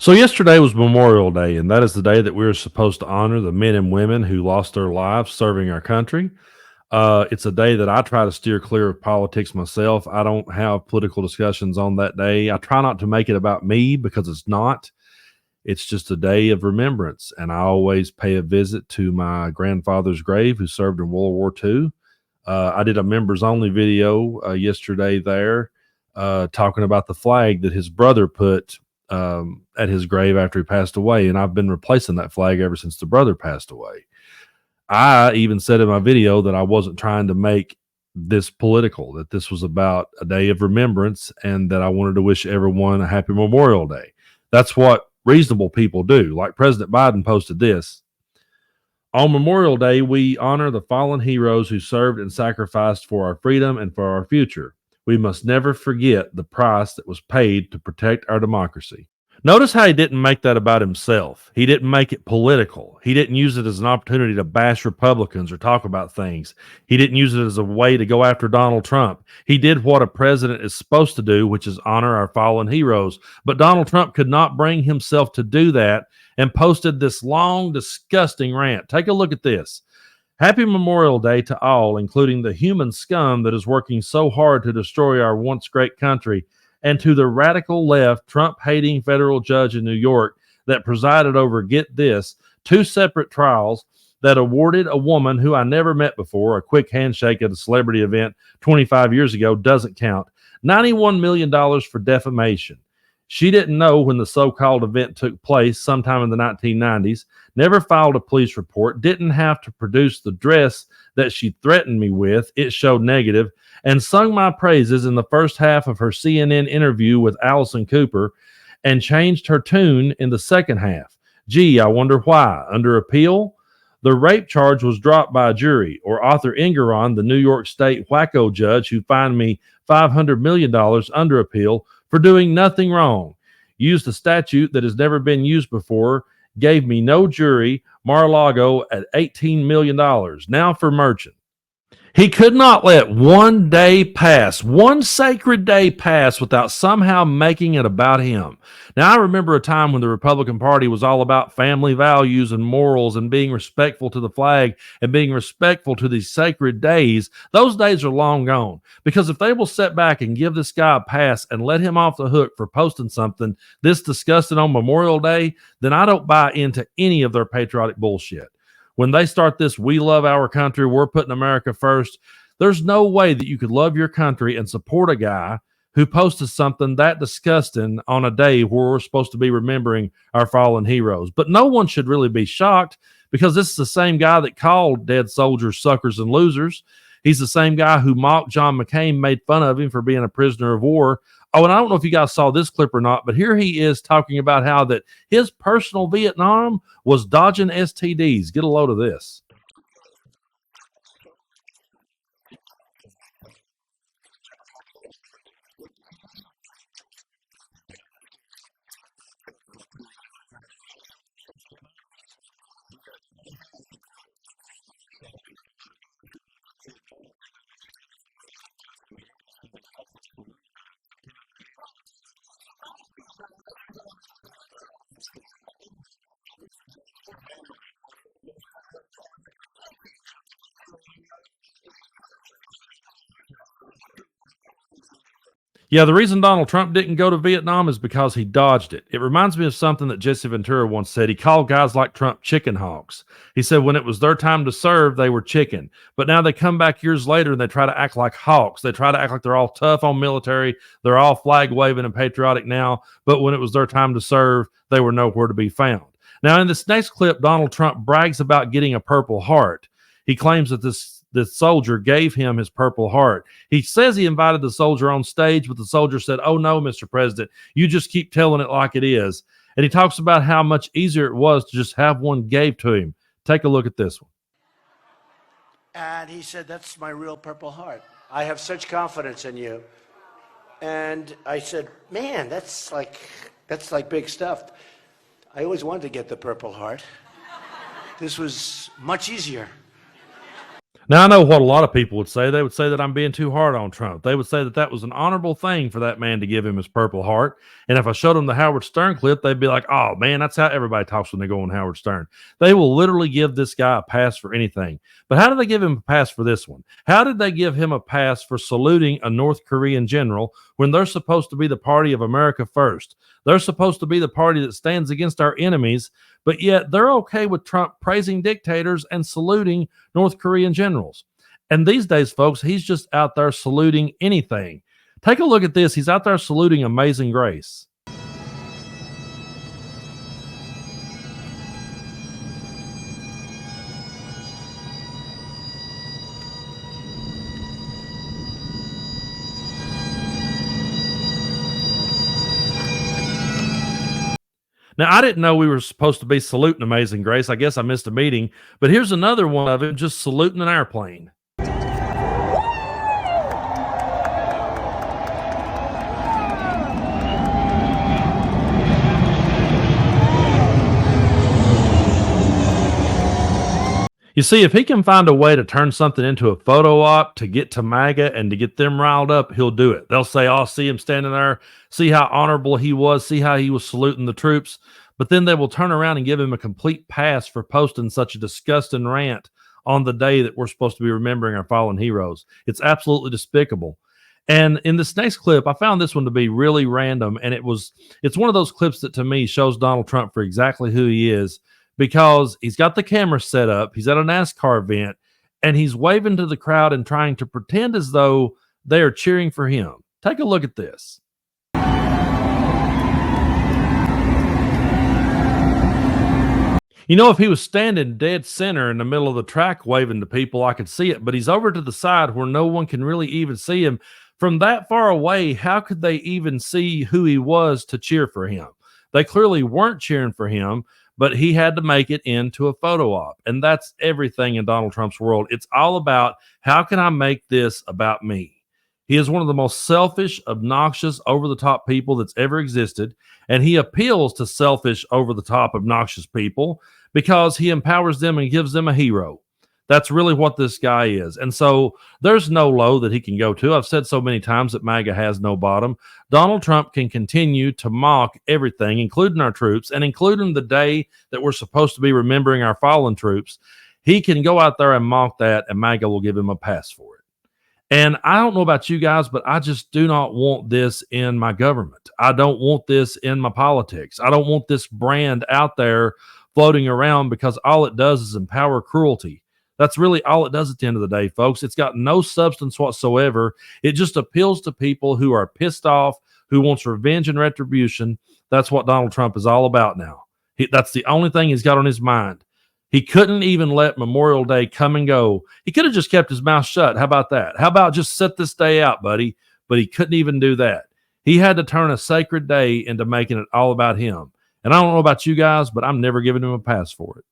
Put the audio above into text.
So yesterday was Memorial Day, and that is the day that we are supposed to honor the men and women who lost their lives serving our country. It's a day that I try to steer clear of politics myself. I don't have political discussions on that day. I try not to make it about me because it's not. It's just a day of remembrance, and I always pay a visit to my grandfather's grave who served in World War II. I did a members only video yesterday there talking about the flag that his brother put at his grave after he passed away. And I've been replacing that flag ever since the brother passed away. I even said in my video that I wasn't trying to make this political, that this was about a day of remembrance and that I wanted to wish everyone a happy Memorial Day. That's what reasonable people do. Like President Biden posted this. On Memorial Day, we honor the fallen heroes who served and sacrificed for our freedom and for our future. We must never forget the price that was paid to protect our democracy. Notice how he didn't make that about himself. He didn't make it political. He didn't use it as an opportunity to bash Republicans or talk about things. He didn't use it as a way to go after Donald Trump. He did what a president is supposed to do, which is honor our fallen heroes. But Donald Trump could not bring himself to do that and posted this long, disgusting rant. Take a look at this. Happy Memorial Day to all, including the human scum that is working so hard to destroy our once great country, and to the radical left, Trump-hating federal judge in New York that presided over, get this, 2 separate trials that awarded a woman who I never met before, a quick handshake at a celebrity event 25 years ago doesn't count, $91 million for defamation. She didn't know when the so-called event took place sometime in the 1990s, never filed a police report, didn't have to produce the dress that she threatened me with, it showed negative, and sung my praises in the first half of her CNN interview with Allison Cooper and changed her tune in the second half. Gee, I wonder why. Under appeal? The rape charge was dropped by a jury, or Arthur Engeron, the New York State wacko judge who fined me $500 million under appeal for doing nothing wrong, used a statute that has never been used before, gave me no jury, Mar-a-Lago at $18 million. Now for Merchant. He could not let one day pass, one sacred day pass without somehow making it about him. Now, I remember a time when the Republican Party was all about family values and morals and being respectful to the flag and being respectful to these sacred days. Those days are long gone, because if they will sit back and give this guy a pass and let him off the hook for posting something this disgusting on Memorial Day, then I don't buy into any of their patriotic bullshit. When they start this, we love our country, we're putting America first, there's no way that you could love your country and support a guy who posted something that disgusting on a day where we're supposed to be remembering our fallen heroes. But no one should really be shocked, because this is the same guy that called dead soldiers suckers and losers. He's the same guy who mocked John McCain, made fun of him for being a prisoner of war. Oh, and I don't know if you guys saw this clip or not, but here he is talking about how that his personal Vietnam was dodging STDs. Get a load of this. Yeah, the reason Donald Trump didn't go to Vietnam is because he dodged it. It reminds me of something that Jesse Ventura once said. He called guys like Trump chicken hawks. He said when it was their time to serve, they were chicken. But now they come back years later and they try to act like hawks. They try to act like they're all tough on military. They're all flag waving and patriotic now. But when it was their time to serve, they were nowhere to be found. Now, in this next clip, Donald Trump brags about getting a Purple Heart. He claims that this soldier gave him his Purple Heart. He says he invited the soldier on stage, but the soldier said, "Oh no, Mr. President, you just keep telling it like it is." And he talks about how much easier it was to just have one gave to him. Take a look at this one. And he said, "That's my real Purple Heart. I have such confidence in you." And I said, "Man, that's like big stuff. I always wanted to get the Purple Heart. This was much easier." Now, I know what a lot of people would say. They would say that I'm being too hard on Trump. They would say that that was an honorable thing for that man to give him his Purple Heart. And if I showed them the Howard Stern clip, they'd be like, oh, man, that's how everybody talks when they go on Howard Stern. They will literally give this guy a pass for anything. But how did they give him a pass for this one? How did they give him a pass for saluting a North Korean general when they're supposed to be the party of America first? They're supposed to be the party that stands against our enemies, but yet they're okay with Trump praising dictators and saluting North Korean generals. And these days, folks, he's just out there saluting anything. Take a look at this. He's out there saluting Amazing Grace. Now, I didn't know we were supposed to be saluting Amazing Grace. I guess I missed a meeting. But here's another one of him just saluting an airplane. You see, if he can find a way to turn something into a photo op to get to MAGA and to get them riled up, he'll do it. They'll say, oh, see him standing there, see how honorable he was, see how he was saluting the troops. But then they will turn around and give him a complete pass for posting such a disgusting rant on the day that we're supposed to be remembering our fallen heroes. It's absolutely despicable. And in this next clip, I found this one to be really random. And it's one of those clips that to me shows Donald Trump for exactly who he is, because he's got the camera set up, he's at a NASCAR event, and he's waving to the crowd and trying to pretend as though they are cheering for him. Take a look at this. You know, if he was standing dead center in the middle of the track waving to people, I could see it, but he's over to the side where no one can really even see him. From that far away, how could they even see who he was to cheer for him? They clearly weren't cheering for him, but he had to make it into a photo op. And that's everything in Donald Trump's world. It's all about, how can I make this about me? He is one of the most selfish, obnoxious, over-the-top people that's ever existed. And he appeals to selfish, over-the-top, obnoxious people because he empowers them and gives them a hero. That's really what this guy is. And so there's no low that he can go to. I've said so many times that MAGA has no bottom. Donald Trump can continue to mock everything, including our troops, and including the day that we're supposed to be remembering our fallen troops. He can go out there and mock that, and MAGA will give him a pass for it. And I don't know about you guys, but I just do not want this in my government. I don't want this in my politics. I don't want this brand out there floating around, because all it does is empower cruelty. That's really all it does at the end of the day, folks. It's got no substance whatsoever. It just appeals to people who are pissed off, who wants revenge and retribution. That's what Donald Trump is all about now. That's the only thing he's got on his mind. He couldn't even let Memorial Day come and go. He could have just kept his mouth shut. How about that? How about just set this day out, buddy? But he couldn't even do that. He had to turn a sacred day into making it all about him. And I don't know about you guys, but I'm never giving him a pass for it.